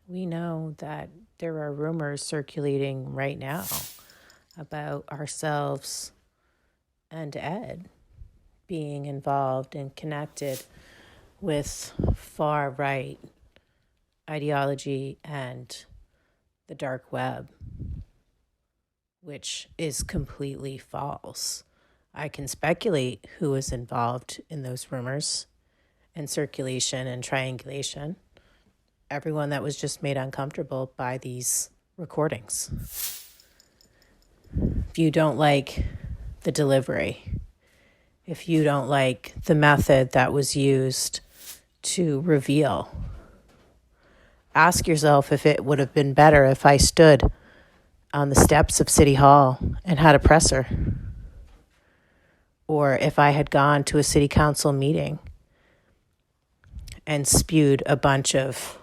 We know that there are rumors circulating right now about ourselves and Ed being involved and connected with far right ideology and the dark web, which is completely false. I can speculate who is involved in those rumors and circulation and triangulation. Everyone that was just made uncomfortable by these recordings. If you don't like the delivery, if you don't like the method that was used to reveal, ask yourself if it would have been better if I stood on the steps of City Hall and had a presser, or if I had gone to a city council meeting and spewed a bunch of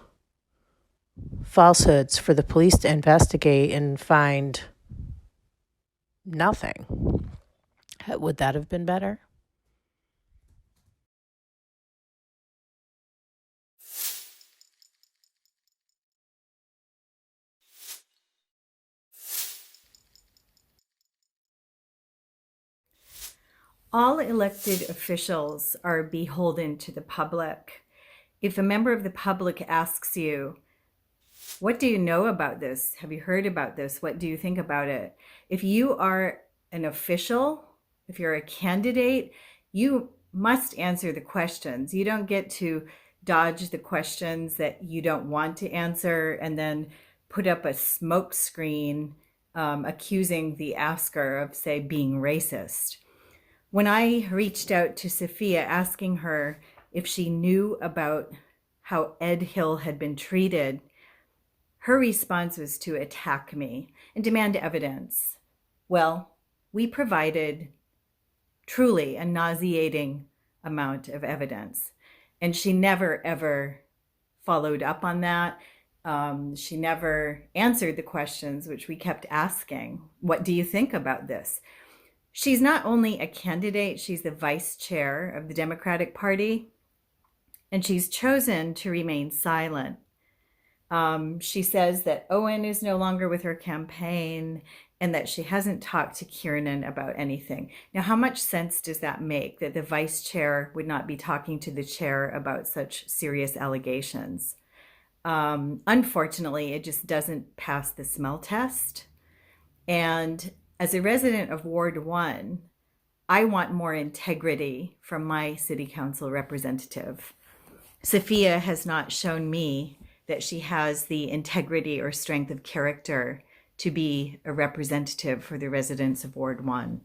falsehoods for the police to investigate and find nothing. Would that have been better? All elected officials are beholden to the public. If a member of the public asks you, what do you know about this? Have you heard about this? What do you think about it? If you are an official, if you're a candidate, you must answer the questions. You don't get to dodge the questions that you don't want to answer and then put up a smoke screen accusing the asker of, say, being racist. When I reached out to Sophia asking her if she knew about how Ed Hill had been treated, her response was to attack me and demand evidence. Well, we provided truly a nauseating amount of evidence, and she never, ever followed up on that. She never answered the questions which we kept asking. What do you think about this? She's not only a candidate, she's the vice chair of the Democratic Party, and she's chosen to remain silent. She says that Owen is no longer with her campaign and that she hasn't talked to Kiernan about anything. Now, how much sense does that make, that the vice chair would not be talking to the chair about such serious allegations? Unfortunately, it just doesn't pass the smell test. And as a resident of Ward 1, I want more integrity from my city council representative. Sophia has not shown me that she has the integrity or strength of character to be a representative for the residents of Ward 1.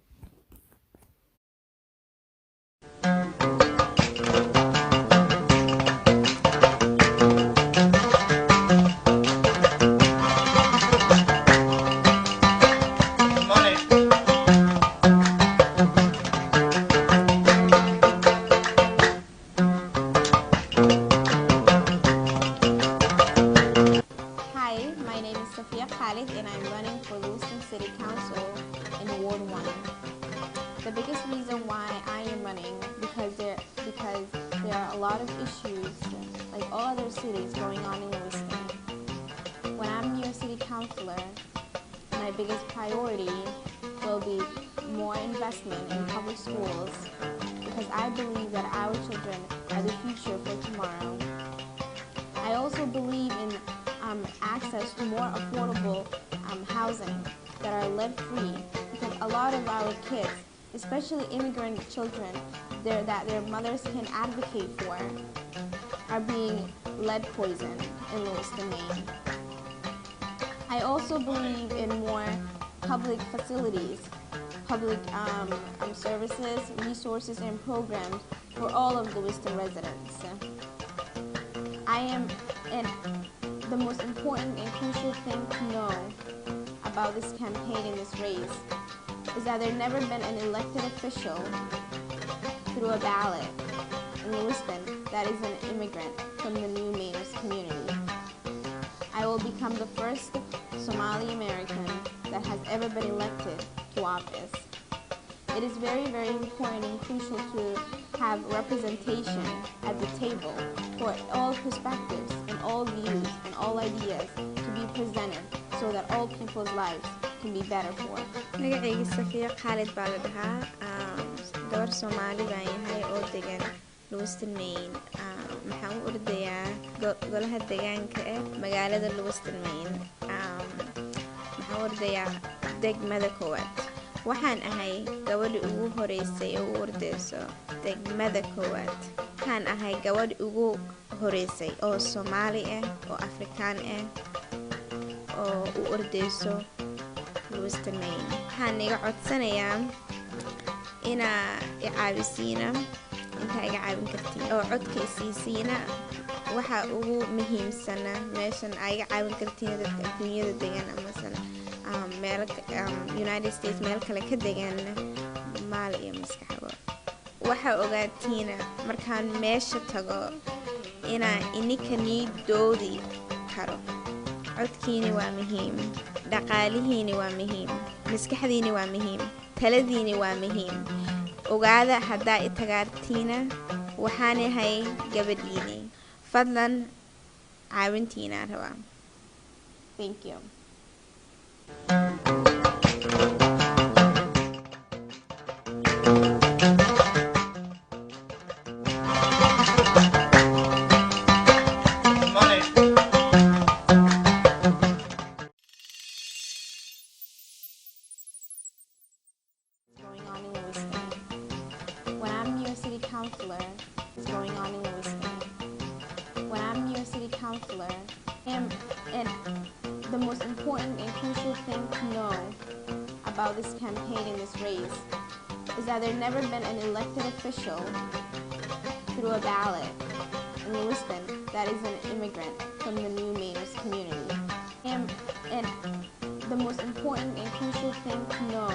And I'm running for Lewiston City Council in Ward 1. The biggest reason why I am running because there are a lot of issues, like all other cities, going on in Lewiston. When I'm your city councilor, my biggest priority will be more investment in public schools because I believe that our children are the future for tomorrow. I also believe in access to more affordable housing that are lead-free, because a lot of our kids, especially immigrant children that their mothers can advocate for, are being lead poisoned in Lewiston, Maine. I also believe in more public facilities, public services, resources, and programs for all of Lewiston residents. The most important and crucial thing to know about this campaign and this race is that there's never been an elected official through a ballot in Lewiston that is an immigrant from the new Mainers community. I will become the first Somali-American that has ever been elected to office. It is very, very important and crucial to have representation at the table for all perspectives and all views and all ideas to be presented so that all people's lives can be better for. magacayga Safiya Khalid baa la dhahaa gabar Soomaali baan yahay oo degan Lewiston Maine maxaan u ordayaa golaha deegaanka magaalada Lewiston Maine maxaan u ordayaa degmada koowaad waxaan ahay gabadhii ugu horeysay oo u ordayso degmada koowaad waxaan ahay gabadhii ugu horeysay oo Soomaali oo Afrikaan oo u ordayso Lewiston Maine waxaan iga codsanayaa inaa i caawisiina intaa iga caawin kartiin oo codka isiisiina waxa ugu muhiimsana meeshan aa iga caawin kartiin dadka adduunyada degan amasana meel United States meel kale ka degan maal iyo maskaxba waxa ogaatiina markaan meesha tago inaa ininka niidoodi karo codkiini waa muhiim dhaqaalihiini waa muhiim maskaxdiini waa muhiim taladiini waa muhiim ogaada haddaa i tagaartiina waxaan ahay gabadhiini fadlan caawintiinaan rabaa. Thank you. Going on in Lewiston. When I'm your city councilor, what's going on in Lewiston? When I'm your city councilor, and the most important and crucial thing to know about this campaign and this race is that there's never been an elected official through a ballot in Lewiston that is an immigrant from the new Majerus community. And the most important and crucial thing to know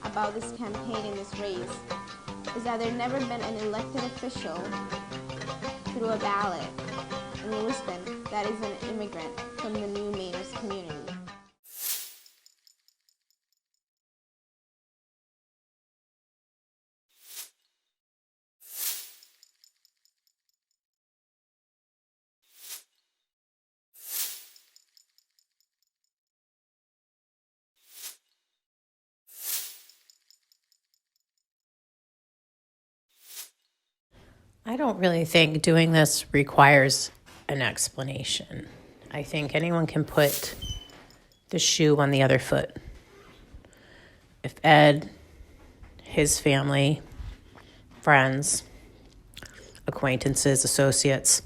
about this campaign and this race is that there's never been an elected official through a ballot in Lewiston that is an immigrant from the new Majerus community. I don't really think doing this requires an explanation. I think anyone can put the shoe on the other foot. If Ed, his family, friends, acquaintances, associates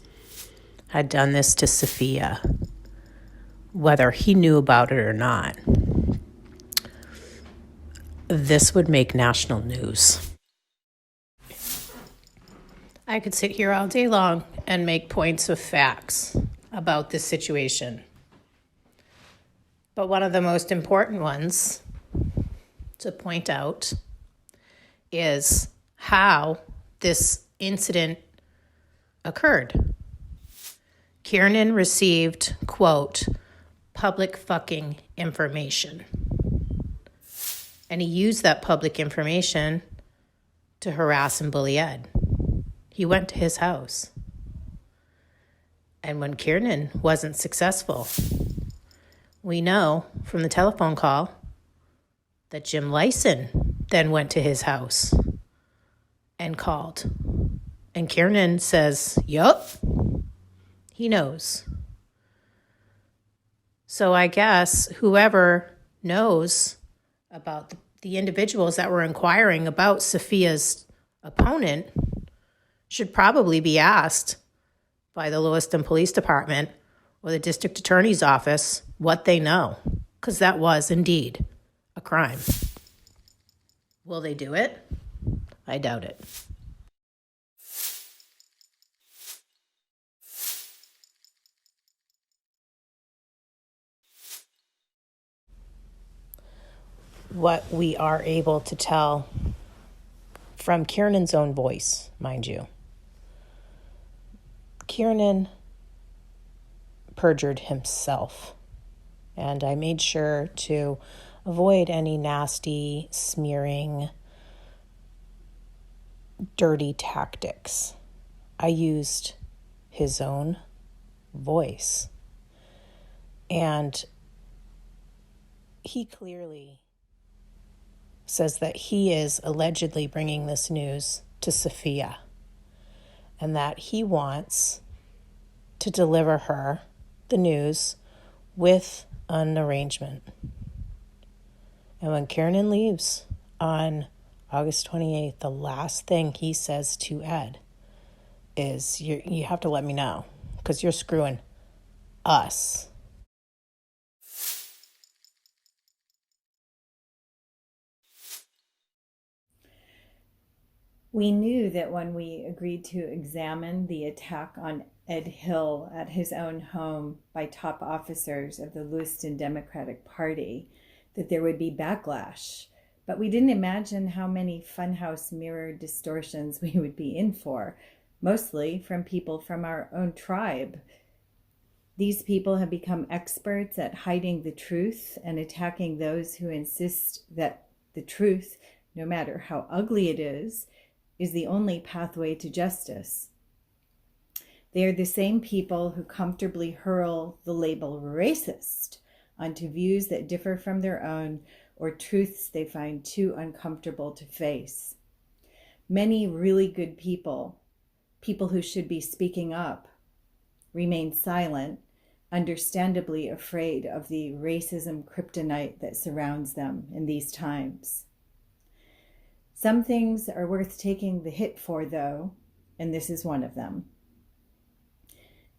had done this to Sophia, whether he knew about it or not, this would make national news. I could sit here all day long and make points of facts about this situation. But one of the most important ones to point out is how this incident occurred. Kiernan received, quote, public fucking information. And he used that public information to harass and bully Ed. He went to his house. And when Kiernan wasn't successful, we know from the telephone call that Jim Lyson then went to his house and called. And Kiernan says, yup, he knows. So I guess whoever knows about the individuals that were inquiring about Sophia's opponent should probably be asked by the Lewiston Police Department or the District Attorney's Office what they know, because that was indeed a crime. Will they do it? I doubt it. What we are able to tell from Kiernan's own voice, mind you. Kiernan perjured himself, and I made sure to avoid any nasty smearing dirty tactics. I used his own voice. And he clearly says that he is allegedly bringing this news to Sophia and that he wants to deliver her the news with an arrangement. And when Kiernan leaves on August 28th, the last thing he says to Ed is, you have to let me know because you're screwing us. We knew that when we agreed to examine the attack on Ed Hill at his own home by top officers of the Lewiston Democratic Party, that there would be backlash. But we didn't imagine how many funhouse mirror distortions we would be in for, mostly from people from our own tribe. These people have become experts at hiding the truth and attacking those who insist that the truth, no matter how ugly it is the only pathway to justice. They are the same people who comfortably hurl the label racist onto views that differ from their own or truths they find too uncomfortable to face. Many really good people who should be speaking up, remain silent, understandably afraid of the racism kryptonite that surrounds them in these times. Some things are worth taking the hit for, though, and this is one of them.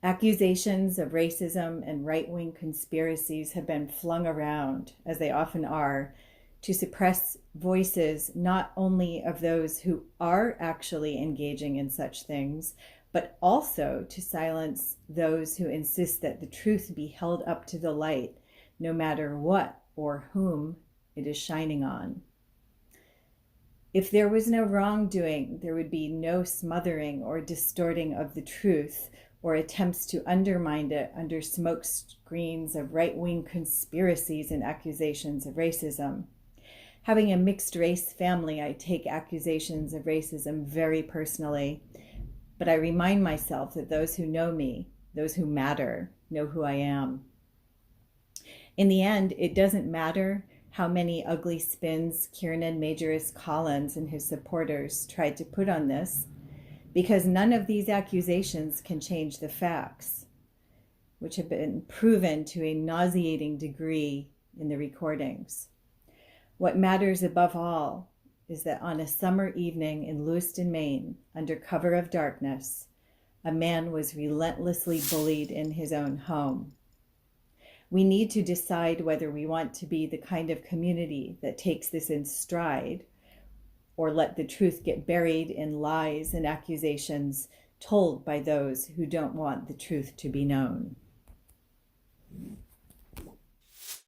Accusations of racism and right-wing conspiracies have been flung around, as they often are, to suppress voices not only of those who are actually engaging in such things, but also to silence those who insist that the truth be held up to the light, no matter what or whom it is shining on. If there was no wrongdoing, there would be no smothering or distorting of the truth or attempts to undermine it under smoke screens of right-wing conspiracies and accusations of racism. Having a mixed race family, I take accusations of racism very personally, but I remind myself that those who know me, those who matter, know who I am. In the end, it doesn't matter how many ugly spins Kiernan Majerus-Collins and his supporters tried to put on this, because none of these accusations can change the facts, which have been proven to a nauseating degree in the recordings. What matters above all is that on a summer evening in Lewiston, Maine, under cover of darkness, a man was relentlessly bullied in his own home. We need to decide whether we want to be the kind of community that takes this in stride or let the truth get buried in lies and accusations told by those who don't want the truth to be known.